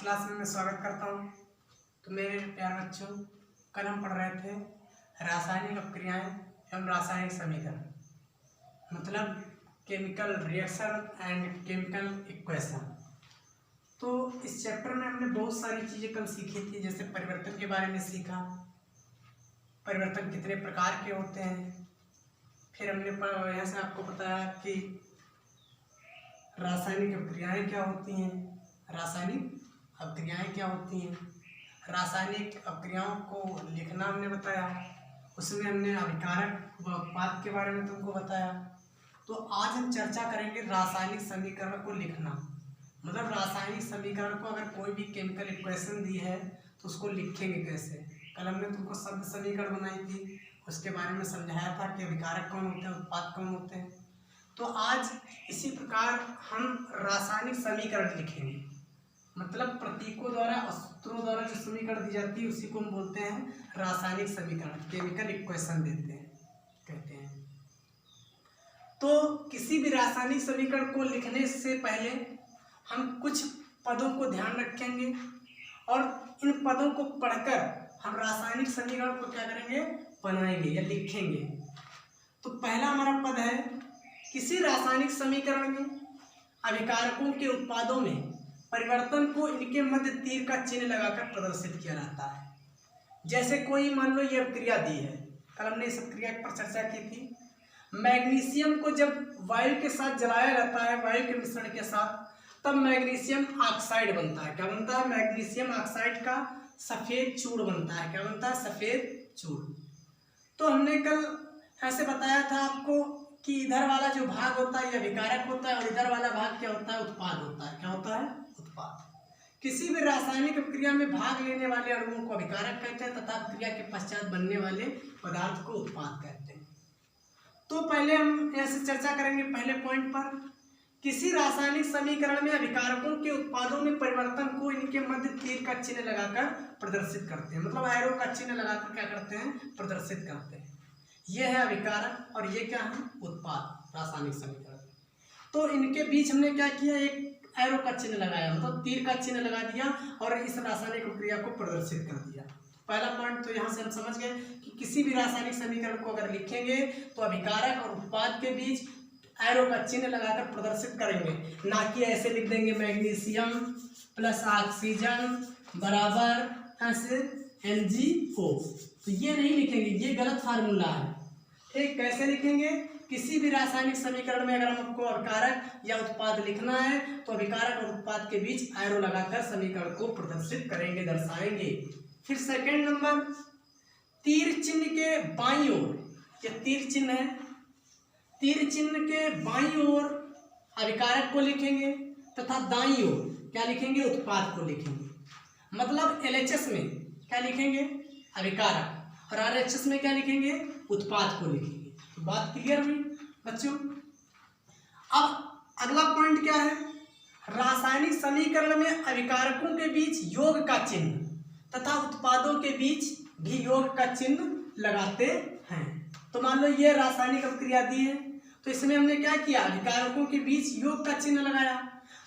Class में मैं स्वागत करता हूँ। तो मेरे प्यारे बच्चों, कल हम पढ़ रहे थे रासायनिक अपक्रियाएं एवं रासायनिक समीकरण, मतलब chemical reaction and chemical equation. तो इस चैप्टर में हमने बहुत सारी चीज़ें कल सीखी थी, जैसे परिवर्तन के बारे में सीखा, परिवर्तन कितने प्रकार के होते हैं। फिर हमने यहाँ से आपको बताया कि रासायनिक अपक्रियाएं क्या होती हैं, रासायनिक अपक्रियाएं क्या होती हैं, रासायनिक अपक्रियाओं को लिखना हमने बताया, उसमें हमने अभिकारक व उत्पाद के बारे में तुमको बताया। तो आज हम चर्चा करेंगे रासायनिक समीकरण को लिखना, मतलब रासायनिक समीकरण को अगर कोई भी केमिकल इक्वेशन दी है तो उसको लिखेंगे कैसे। कल हमने तुमको शब्द समीकरण बनाई थी, उसके बारे में समझाया था कि अभिकारक कौन होते हैं, उत्पाद कौन होते हैं। तो आज इसी प्रकार हम रासायनिक समीकरण लिखेंगे, मतलब प्रतीकों द्वारा और सूत्रों द्वारा जो समीकरण दी जाती है उसी को हम बोलते हैं रासायनिक समीकरण, केमिकल इक्वेशन देते हैं, कहते हैं। तो किसी भी रासायनिक समीकरण को लिखने से पहले हम कुछ पदों को ध्यान रखेंगे और इन पदों को पढ़कर हम रासायनिक समीकरण को क्या करेंगे, बनाएंगे या लिखेंगे। तो पहला हमारा पद है, किसी रासायनिक समीकरण में अभिकारकों के उत्पादों में परिवर्तन को इनके मध्य तीर का चिन्ह लगाकर प्रदर्शित किया जाता है। जैसे कोई मान लो ये अपक्रिया दी है, कल हमने इस अपक्रिया पर चर्चा की थी। मैग्नीशियम को जब वायु के साथ जलाया जाता है, वायु के मिश्रण के साथ, तब मैग्नीशियम ऑक्साइड बनता है। क्या बनता है? मैग्नीशियम ऑक्साइड का सफेद चूर्ण बनता है। क्या बनता है? सफेद चूर्ण। तो हमने कल ऐसे बताया था आपको कि इधर वाला जो भाग होता है यह अभिकारक होता है और इधर वाला भाग क्या होता है? उत्पाद होता है। क्या होता है? उत्पाद। किसी भी रासायनिक अपक्रिया में भाग लेने वाले अणुओं को अभिकारक कहते हैं तथा क्रिया के पश्चात बनने वाले पदार्थ को उत्पाद कहते हैं। तो पहले हम ऐसे चर्चा करेंगे पहले पॉइंट पर, किसी रासायनिक समीकरण में अभिकारकों के उत्पादों में परिवर्तन को इनके मध्य तीर का चिन्ह लगाकर प्रदर्शित करते हैं, मतलब एरो का चिन्ह लगाकर क्या करते हैं? प्रदर्शित करते हैं। ये है अभिकारक और ये क्या है? उत्पाद, रासायनिक समीकरण। तो इनके बीच हमने क्या किया, एक एरो का चिन्ह लगाया, मतलब तीर का चिन्ह लगा दिया और इस रासायनिक क्रिया को प्रदर्शित कर दिया। पहला पॉइंट तो यहाँ से हम समझ गए कि किसी भी रासायनिक समीकरण को अगर लिखेंगे तो अभिकारक और उत्पाद के बीच एरो का चिन्ह लगाकर प्रदर्शित करेंगे, ना कि ऐसे लिख देंगे मैग्नीशियम प्लस ऑक्सीजन बराबर ऐसे NgO। तो ये नहीं लिखेंगे, ये गलत फार्मूला है। ठीक, कैसे लिखेंगे? किसी भी रासायनिक समीकरण में अगर हमको अभिकारक या उत्पाद लिखना है तो अभिकारक और उत्पाद के बीच एरो लगाकर समीकरण को प्रदर्शित करेंगे, दर्शाएंगे। फिर सेकंड नंबर, तीर चिन्ह के बाईं ओर, ये तीर चिन्ह है, तीर चिन्ह के बाईं ओर अभिकारक को लिखेंगे तथा दाईं ओर क्या लिखेंगे? उत्पाद को लिखेंगे। मतलब LHS में क्या लिखेंगे? अभिकारक, और RHS में क्या लिखेंगे? उत्पाद को लिखेंगे। तो बात क्लियर हुई बच्चों। अब अगला पॉइंट क्या है, रासायनिक समीकरण में अभिकारकों के बीच योग का चिन्ह तथा उत्पादों के बीच भी योग का चिन्ह लगाते हैं। तो मान लो ये रासायनिक अपक्रिया दी है, तो इसमें हमने क्या किया? अभिकारकों के बीच योग का चिन्ह लगाया।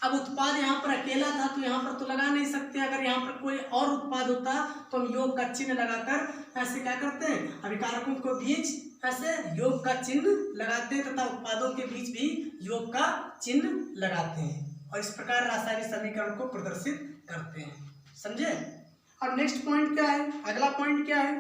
अब उत्पाद यहाँ पर अकेला था तो यहाँ पर तो लगा नहीं सकते, अगर यहाँ पर कोई और उत्पाद होता तो हम योग का चिन्ह लगाकर ऐसे क्या करते हैं? अभिकारकों के बीच ऐसे योग का चिन्ह लगाते हैं तथा उत्पादों के बीच भी योग का चिन्ह लगाते हैं, और इस प्रकार रासायनिक समीकरण को प्रदर्शित करते हैं। समझे? और नेक्स्ट पॉइंट क्या है, अगला पॉइंट क्या है,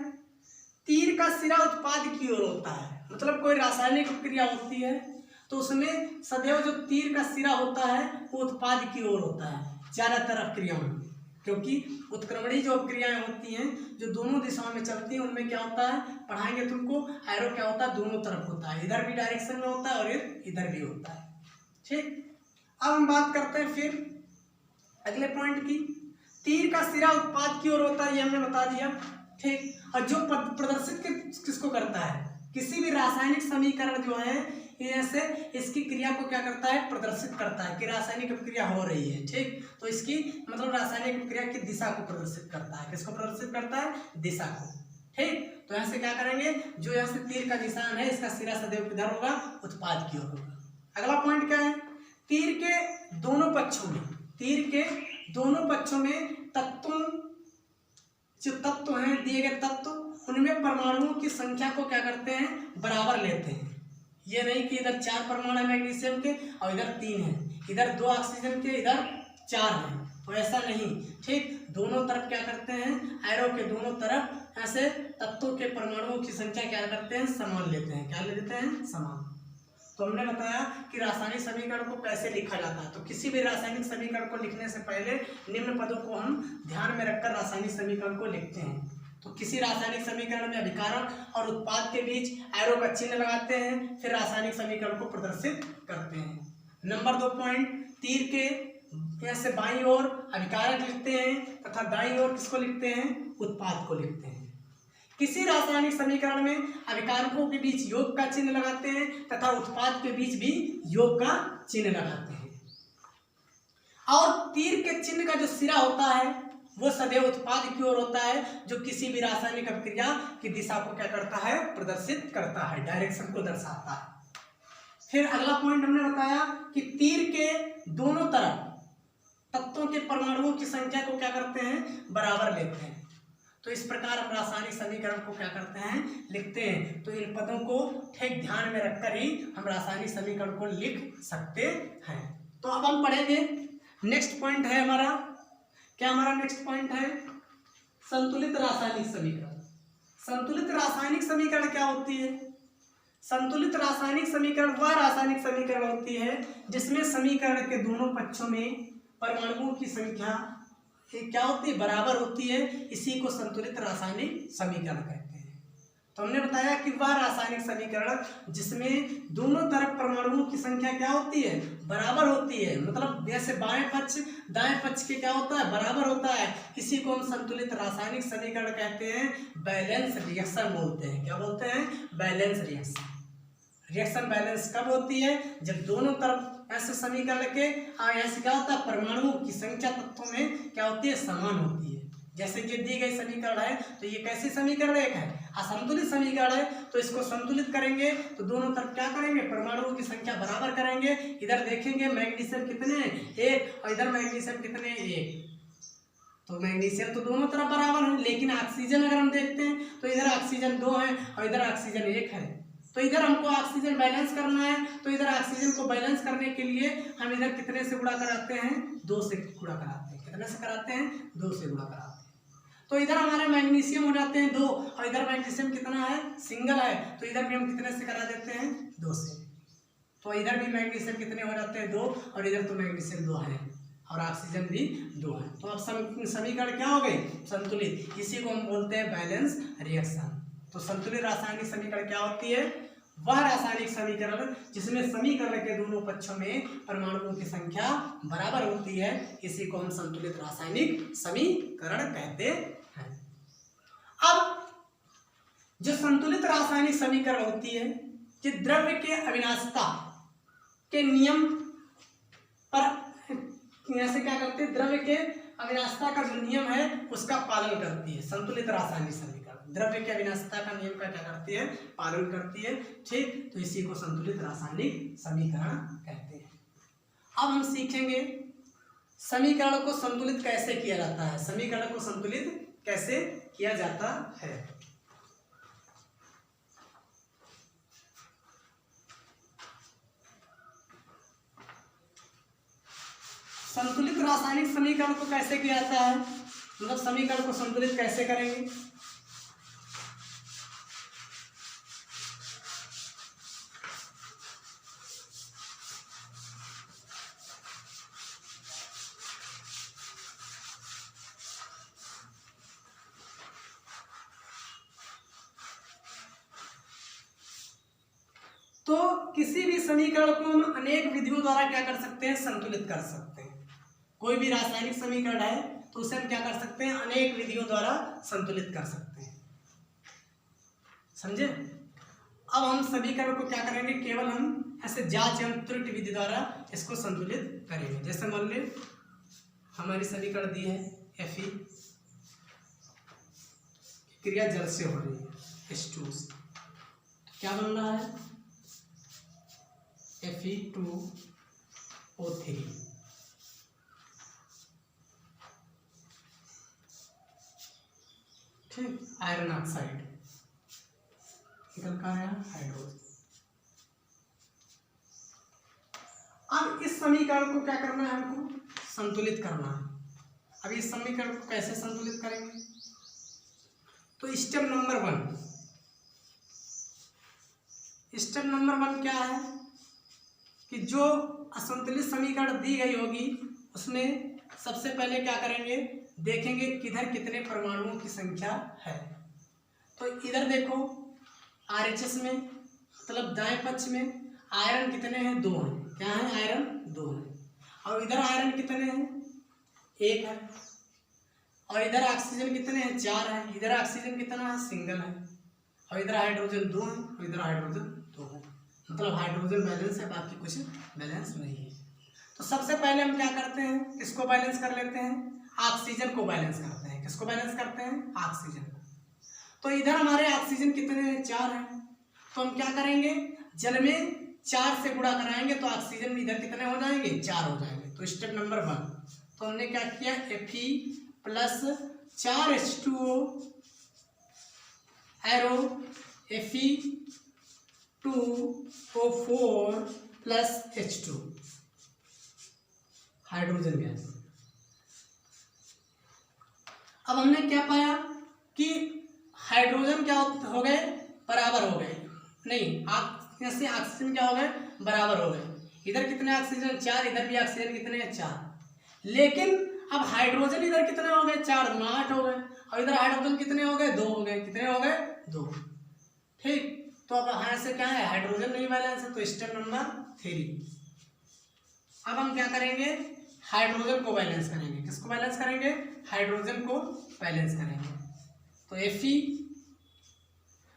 तीर का सिरा उत्पाद की ओर होता है। मतलब कोई रासायनिक अपक्रिया होती है तो उसमें सदैव जो तीर का सिरा होता है वो उत्पाद की ओर होता है ज्यादातर अपक्रियाओं में, क्योंकि उत्क्रमणीय जो अपक्रियाएं होती हैं जो दोनों दिशाओं में चलती हैं उनमें क्या होता है, पढ़ाएंगे तुमको, एरो क्या होता है? दोनों तरफ होता है, इधर भी डायरेक्शन में होता है और इधर भी होता है। ठीक, अब हम बात करते हैं फिर अगले पॉइंट की, तीर का सिरा उत्पाद की ओर होता है, ये हमने बता दिया। ठीक, और जो प्रदर्शित किसको करता है? किसी भी रासायनिक समीकरण जो है ऐसे इसकी क्रिया को क्या करता है? प्रदर्शित करता है कि रासायनिक अपक्रिया हो रही है। ठीक, तो इसकी मतलब रासायनिक अपक्रिया की दिशा को प्रदर्शित करता है। किसको प्रदर्शित करता है? दिशा को। ठीक, तो यहाँ से क्या करेंगे, जो यहाँ से तीर का निशान है इसका सिरा सदैव किधर होगा? उत्पाद की ओर होगा। अगला पॉइंट क्या है, तीर के दोनों पक्षों में तीर के दोनों पक्षों में तत्वों, जो तत्व हैं दिए गए तत्व, उनमें परमाणुओं की संख्या को क्या करते हैं, बराबर लेते हैं। ये नहीं कि इधर 4 परमाणु है मैग्नीशियम के और इधर 3 है, इधर 2 ऑक्सीजन के इधर 4 हैं, तो ऐसा नहीं। ठीक, दोनों तरफ क्या करते हैं, एरो के दोनों तरफ ऐसे तत्वों के परमाणुओं की संख्या क्या करते हैं, समान लेते हैं। क्या लेते हैं, समान। तो हमने बताया कि रासायनिक समीकरण को कैसे लिखा जाता है। तो किसी भी रासायनिक समीकरण को लिखने से पहले निम्न पदों को हम ध्यान में रखकर रासायनिक समीकरण को लिखते हैं। तो किसी रासायनिक समीकरण में अभिकारक और उत्पाद के बीच एरो का चिन्ह लगाते हैं, फिर रासायनिक समीकरण को प्रदर्शित करते हैं। नंबर 2 पॉइंट, तीर के ऐसे बाईं ओर अभिकारक लिखते हैं तथा दाईं ओर किसको लिखते हैं, उत्पाद को लिखते हैं। किसी रासायनिक समीकरण में अभिकारकों के बीच योग का चिन्ह लगाते हैं तथा उत्पाद के बीच भी योग का चिन्ह लगाते हैं। और तीर के चिन्ह का जो सिरा होता है वो सदैव उत्पाद की ओर होता है, जो किसी भी रासायनिक अभिक्रिया की दिशा को क्या करता है, प्रदर्शित करता है, डायरेक्शन को दर्शाता है। फिर अगला पॉइंट हमने बताया कि तीर के दोनों तरफ तत्वों के परमाणुओं की संख्या को क्या करते हैं, बराबर लेते हैं। तो इस प्रकार हम रासायनिक समीकरण को क्या करते हैं, लिखते हैं। तो इन पदों को ठीक ध्यान में रखकर ही हम रासायनिक समीकरण को लिख सकते हैं। तो अब हम पढ़ेंगे नेक्स्ट पॉइंट है हमारा, क्या हमारा नेक्स्ट पॉइंट है, संतुलित रासायनिक समीकरण। संतुलित रासायनिक समीकरण क्या होती है? संतुलित रासायनिक समीकरण वह रासायनिक समीकरण होती है जिसमें समीकरण के दोनों पक्षों में परमाणुओं की संख्या क्या होती है, बराबर होती है। इसी को संतुलित रासायनिक समीकरण कहते हैं। तो हमने बताया कि वह रासायनिक समीकरण जिसमें दोनों तरफ परमाणुओं की संख्या क्या होती है, बराबर होती है। मतलब जैसे बाएं पक्ष दाएं पक्ष के क्या होता है, बराबर होता है। इसी को हम संतुलित रासायनिक समीकरण कहते हैं, बैलेंस रिएक्शन बोलते हैं। क्या बोलते हैं, बैलेंस रिएक्शन। रिएक्शन बैलेंस कब होती है, जब दोनों तरफ ऐसे समीकरण के ऐसे क्या होता है, परमाणुओं की संख्या तत्वों में क्या होती है, समान होती है। जैसे कि दी गई समीकरण है, तो ये कैसे समीकरण एक है, असंतुलित समीकरण है। तो इसको संतुलित करेंगे तो दोनों तरफ क्या करेंगे, परमाणुओं की संख्या बराबर करेंगे। इधर देखेंगे मैग्नीशियम कितने, 1, और इधर मैग्नीशियम कितने, 1। तो मैग्नीशियम तो दोनों तरफ बराबर है, लेकिन ऑक्सीजन अगर हम देखते हैं तो इधर ऑक्सीजन 2 है और इधर ऑक्सीजन 1 है। तो इधर हमको ऑक्सीजन बैलेंस करना है, तो इधर ऑक्सीजन को बैलेंस करने के लिए हम इधर कितने से गुणा कराते हैं, 2 से गुणा कराते हैं। कितने से कराते हैं, 2 से गुणा कराते हैं। तो इधर हमारे मैग्नीशियम हो जाते हैं 2 और इधर मैग्नीशियम कितना है, सिंगल है, तो इधर भी हम कितने से करा देते हैं, 2 से। तो इधर भी मैग्नीशियम कितने हो जाते हैं, 2, और इधर तो मैग्नीशियम 2 है और ऑक्सीजन भी 2 है। तो अब समीकरण क्या हो गए, संतुलित। इसी को हम बोलते हैं बैलेंस रिएक्शन। तो संतुलित रासायनिक समीकरण क्या होती है, वह रासायनिक समीकरण जिसमें समीकरण के दोनों पक्षों में परमाणुओं की संख्या बराबर होती है। इसी को हम संतुलित रासायनिक समीकरण कहते हैं। अब जो संतुलित रासायनिक समीकरण होती है, कि द्रव्य के अविनाशिता के नियम पर ऐसे क्या करते हैं, द्रव्य के अविनाशिता का जो नियम है उसका पालन करती है। संतुलित रासायनिक समीकरण द्रव्य के अविनाशिता का नियम का क्या करती है, पालन करती है। ठीक, तो इसी को संतुलित रासायनिक समीकरण कहते हैं। अब हम सीखेंगे समीकरण को संतुलित कैसे किया जाता है। समीकरण को संतुलित कैसे किया जाता है। संतुलित रासायनिक समीकरण को कैसे किया जाता है, मतलब समीकरण को संतुलित कैसे करेंगे। तो किसी भी समीकरण को हम अनेक विधियों द्वारा क्या कर सकते हैं, संतुलित कर सकते हैं। कोई भी रासायनिक समीकरण है तो उसे हम क्या कर सकते हैं, अनेक विधियों द्वारा संतुलित कर सकते हैं। समझे। अब हम समीकरण को क्या करेंगे, केवल हम ऐसे जांच एवं त्रुटि विधि द्वारा इसको संतुलित करेंगे। जैसे मान ले हमारी समीकरण दी है Fe, क्रिया जल से हो रही है H2, क्या बन रहा है Fe2O3। ठीक, आयरन ऑक्साइड निकल कर आया हाइड्रोजन। अब इस समीकरण को क्या करना है, हमको संतुलित करना है। अब इस समीकरण को कैसे संतुलित करेंगे, तो स्टेप नंबर 1 क्या है कि जो असंतुलित समीकरण दी गई होगी उसमें सबसे पहले क्या करेंगे, देखेंगे किधर कितने परमाणुओं की संख्या है। तो इधर देखो RHS में, मतलब दाएं पक्ष में आयरन कितने हैं, 2 हैं। क्या है, आयरन 2 है। और इधर आयरन कितने हैं, 1 है। और इधर ऑक्सीजन कितने हैं, 4 है। इधर ऑक्सीजन कितना है, सिंगल है। और इधर हाइड्रोजन 2 है और इधर हाइड्रोजन 2 है। मतलब हाइड्रोजन बैलेंस है, बाकी कुछ बैलेंस नहीं है। तो सबसे पहले हम क्या करते हैं, किसको बैलेंस कर लेते हैं, ऑक्सीजन को बैलेंस करते हैं। किसको बैलेंस करते हैं, ऑक्सीजन को। तो इधर हमारे ऑक्सीजन कितने हैं, 4 है। तो हम क्या करेंगे, जल में 4 से गुणा कराएंगे तो ऑक्सीजन में इधर कितने हो जाएंगे, 4 हो जाएंगे। तो स्टेप नंबर 1, तो हमने क्या किया, Fe plus 4H2O arrow Fe2O4 plus H2 hydrogen gas. अब हमने क्या पाया कि हाइड्रोजन क्या हो गए, बराबर हो गए, नहीं आप जैसे ऑक्सीजन क्या हो गए, बराबर हो गए। इधर कितने ऑक्सीजन, 4, इधर भी ऑक्सीजन कितने हैं, 4। लेकिन अब हाइड्रोजन इधर कितने हो गए, 4 दूना 8 हो गए। और इधर हाइड्रोजन कितने हो गए, 2 हो गए। कितने हो गए, 2। ठीक, तो अब यहाँ से क्या है, हाइड्रोजन नहीं बैलेंस है। तो स्टेप नंबर 3, अब हम क्या करेंगे, हाइड्रोजन को बैलेंस करेंगे। किसको बैलेंस करेंगे, हाइड्रोजन को बैलेंस करेंगे। तो Fe,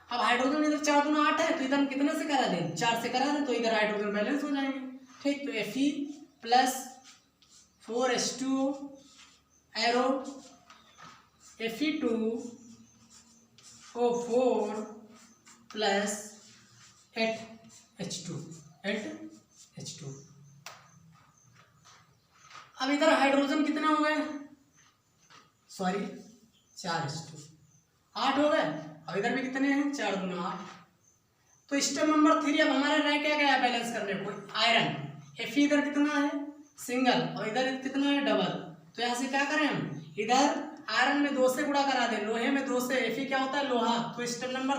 अब हाइड्रोजन इधर 4 दूना 8 है, तो इधर हम कितने से करा दें, 4 से करा दें, तो इधर हाइड्रोजन बैलेंस हो जाएंगे। ठीक, तो Fe plus 4H2O arrow Fe2O4 plus 8H2। अब इधर हाइड्रोजन कितने हो गए, सॉरी 4H2, 8 हो गए। और इधर भी कितने हैं, 4 दूना 8। तो स्टेप नंबर 3 अब हमारा रह क्या गया बैलेंस करने को, आयरन। Fe इधर कितना है, सिंगल, और इधर कितना है, डबल। तो यहाँ से क्या करें हम, इधर आयरन में 2 से गुणा करा दें, लोहे में 2 से। Fe क्या होता है, लोहा। तो स्टेप नंबर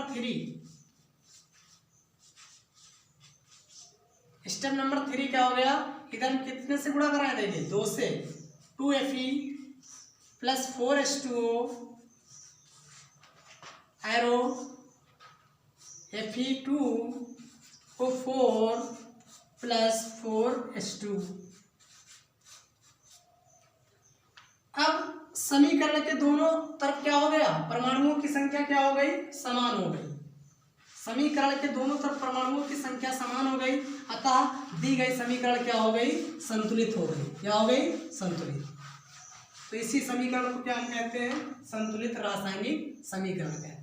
3 क्या हो गया, इधर हम कितने से गुणा करा देंगे, 2 से। 2Fe plus 4H2O arrow Fe2O4 plus 4H2। अब समीकरण के दोनों तरफ क्या हो गया, परमाणुओं की संख्या क्या हो गई, समान हो गई। समीकरण के दोनों तरफ परमाणुओं की संख्या समान हो गई, अतः दी गई समीकरण क्या हो गई, संतुलित हो गई। क्या हो गई, संतुलित। तो इसी समीकरण को क्या हम कहते हैं, संतुलित रासायनिक समीकरण कहते हैं।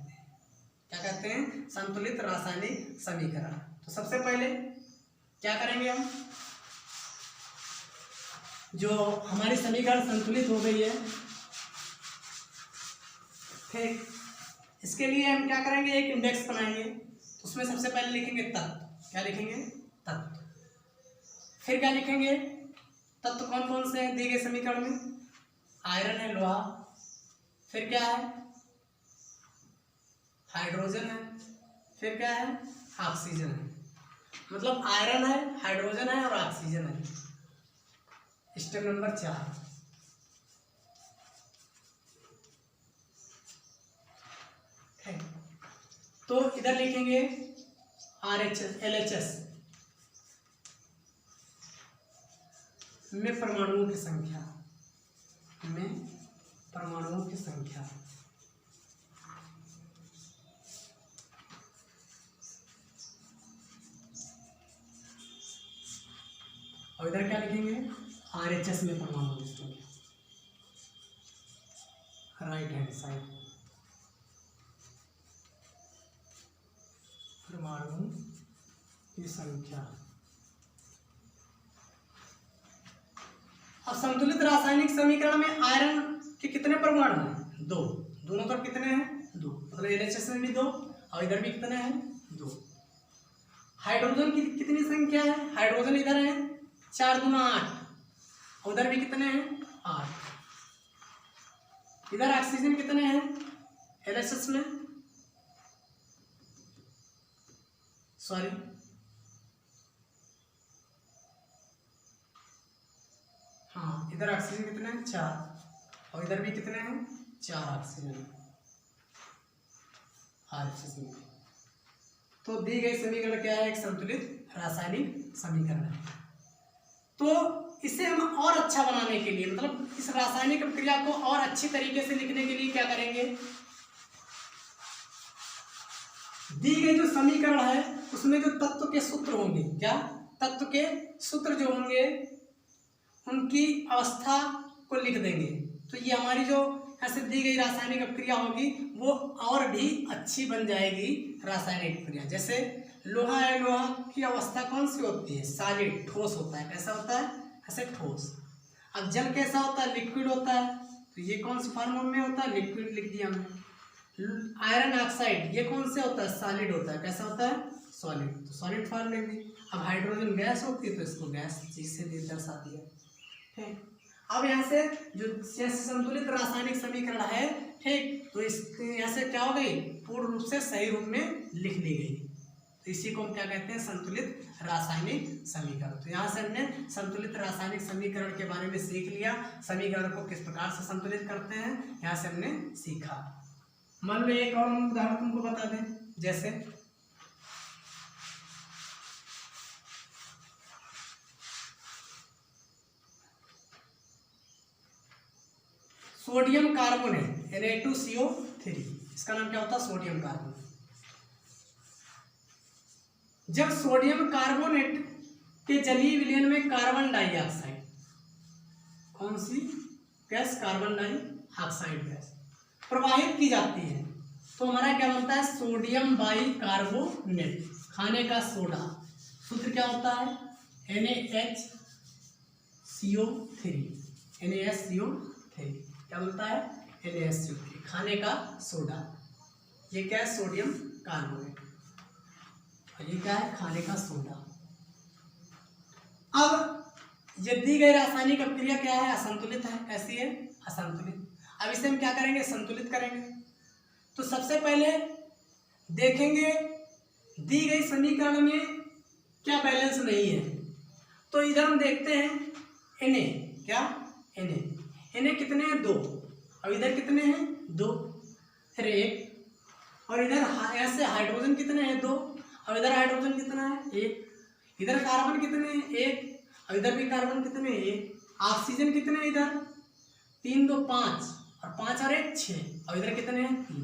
क्या कहते हैं, संतुलित रासायनिक समीकरण। तो सबसे पहले क्या करेंगे हम, जो हमारी समीकरण संतुलित हो गई है, ठीक, इसके लिए हम क्या करेंगे, एक इंडेक्स बनाएंगे। उसमें सबसे पहले लिखेंगे तत्व। क्या लिखेंगे, तत्व। फिर क्या लिखेंगे, तत्व कौन कौन से हैं दी गए समीकरण में, आयरन है, लोहा। फिर क्या है, हाइड्रोजन है। फिर क्या है, ऑक्सीजन है। मतलब आयरन है, हाइड्रोजन है और ऑक्सीजन है। स्टेप नंबर 4, तो इधर लिखेंगे LHS में परमाणुओं की संख्या, और इधर क्या लिखेंगे, RHS में परमाणुओं की संख्या, राइट हैंड साइड, परमाणु की संख्या। अब संतुलित रासायनिक समीकरण में आयरन के कितने परमाणु हैं, 2। दोनों तरफ कितने हैं, 2, मतलब LHS में भी 2 और इधर भी कितना है 2। हाइड्रोजन की कितनी संख्या है, हाइड्रोजन इधर है 4 दूना 8, उधर भी कितने हैं 8। इधर ऑक्सीजन कितने हैं LHS में, सॉरी हाँ, इधर ऑक्सीजन कितने हैं 4 और इधर भी कितने हैं 4 ऑक्सीजन RHS में। तो दी गई समीकरण क्या है, एक संतुलित रासायनिक समीकरण है। तो इसे हम और अच्छा बनाने के लिए, मतलब इस रासायनिक प्रक्रिया को और अच्छी तरीके से लिखने के लिए क्या करेंगे, दी गई जो समीकरण है उसमें जो तत्व के सूत्र होंगे, क्या तत्व के सूत्र जो होंगे उनकी अवस्था को लिख देंगे। तो ये हमारी जो ऐसे दी गई रासायनिक प्रक्रिया होगी वो और भी अच्छी बन जाएगी रासायनिक प्रक्रिया। जैसे लोहा है, लोहा की अवस्था कौन सी होती है, सॉलिड, ठोस होता है। कैसा होता है, ऐसे ठोस। अब जल कैसा होता है, लिक्विड होता है। तो ये कौन सी फॉर्म में होता है, लिक्विड लिख दिया हमने। आयरन ऑक्साइड ये कौन से होता है, सॉलिड होता है। कैसा होता है, सॉलिड, तो सॉलिड फॉर्म लिख दी। अब हाइड्रोजन गैस होती है तो इसको गैस चीज से दर्शा दिया। ठीक, अब यहाँ से जो संतुलित रासायनिक समीकरण है, ठीक, तो इस यहाँ से क्या हो गई, पूर्ण रूप से सही रूप में लिख ली गई। तो इसी को हम क्या कहते हैं, संतुलित रासायनिक समीकरण। तो यहाँ से हमने संतुलित रासायनिक समीकरण के बारे में सीख लिया, समीकरण को किस प्रकार से संतुलित करते हैं यहाँ से हमने सीखा। मान लो एक और उदाहरण तुमको बता दें, जैसे सोडियम कार्बोनेट Na2CO3, इसका नाम क्या होता है, सोडियम कार्बोनेट। जब सोडियम कार्बोनेट के जलीय विलयन में कार्बन डाइऑक्साइड, कौन सी गैस, कार्बन डाइऑक्साइड गैस प्रवाहित की जाती है तो हमारा क्या बनता है, सोडियम बाइकार्बोनेट, खाने का सोडा। सूत्र क्या होता है, NaHCO3, क्या बोलता है, NaHCO3, खाने का सोडा। ये क्या है, सोडियम कार्बोनेट, और ये क्या है, खाने का सोडा। अब ये दी गई रासायनिक अभिक्रिया क्या है, असंतुलित है। कैसी है, असंतुलित। अब इसे हम क्या करेंगे, संतुलित करेंगे। तो सबसे पहले देखेंगे दी गई समीकरण में क्या बैलेंस नहीं है। तो इधर हम देखते हैं Na, क्या Na कितने हैं, 2, और इधर कितने हैं, 2, फिर 1, और इधर ऐसे हाइड्रोजन कितने हैं, 2, और इधर हाइड्रोजन कितना है, 1, इधर कार्बन कितने हैं, 1, और इधर भी कार्बन कितने हैं, 1, ऑक्सीजन कितने हैं, इधर 3 2 5, और 5 और 1 6, और इधर कितने हैं, 3।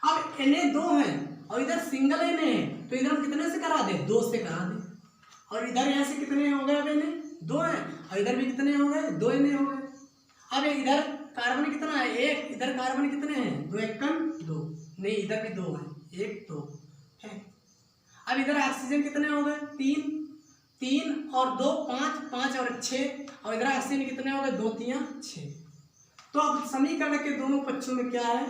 अब Na 2 है और इधर सिंगल Na है, तो इधर हम कितने से करा दें, 2 से करा दें। और इधर यहाँ से कितने हो गए, अब Na 2 है, और इधर भी कितने हो गए, 2 Na हो गए। अब इधर कार्बन कितना है, 1, इधर कार्बन कितने हैं, 2 1 2, नहीं इधर भी 2 है, 1 2 है। अब इधर ऑक्सीजन कितने हो गए, 3 3 और 2 5 5 और 6, और इधर ऑक्सीजन कितने हो गए, 2 3 6। तो अब समीकरण के दोनों पक्षों में क्या है,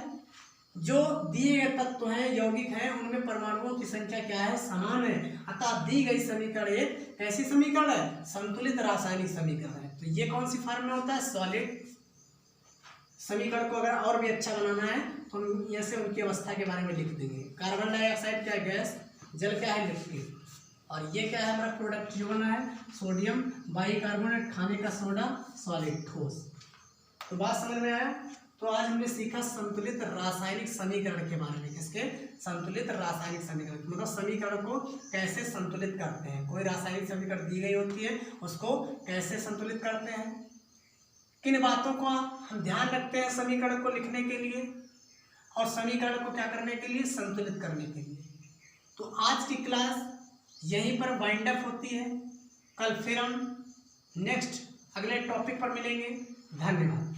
जो दिए गए तत्व हैं, यौगिक हैं, उनमें परमाणुओं की संख्या क्या है, समान है। अतः दी गई समीकरण एक कैसी समीकरण है, संतुलित रासायनिक समीकरण है। तो ये कौन सी फॉर्म में होता है, सॉलिड। समीकरण को अगर और भी अच्छा बनाना है तो हम यहाँ से उनकी अवस्था के बारे में लिख देंगे। कार्बन डाइऑक्साइड क्या है, गैस, जल क्या है, लिक्विड, और ये क्या है हमारा प्रोडक्ट जो बना है, सोडियम बाइकार्बोनेट, खाने का सोडा, सॉलिड, ठोस। तो बात समझ में आया। तो आज हमने सीखा संतुलित रासायनिक समीकरण के बारे में। किसके, संतुलित रासायनिक समीकरण, मतलब समीकरण को कैसे संतुलित करते हैं। कोई रासायनिक समीकरण दी गई होती है, उसको कैसे संतुलित करते हैं, किन बातों को हम ध्यान रखते हैं समीकरण को लिखने के लिए, और समीकरण को क्या करने के लिए, संतुलित करने के लिए। तो आज की क्लास यहीं पर वाइंड अप होती है। कल फिर हम नेक्स्ट अगले टॉपिक पर मिलेंगे। धन्यवाद।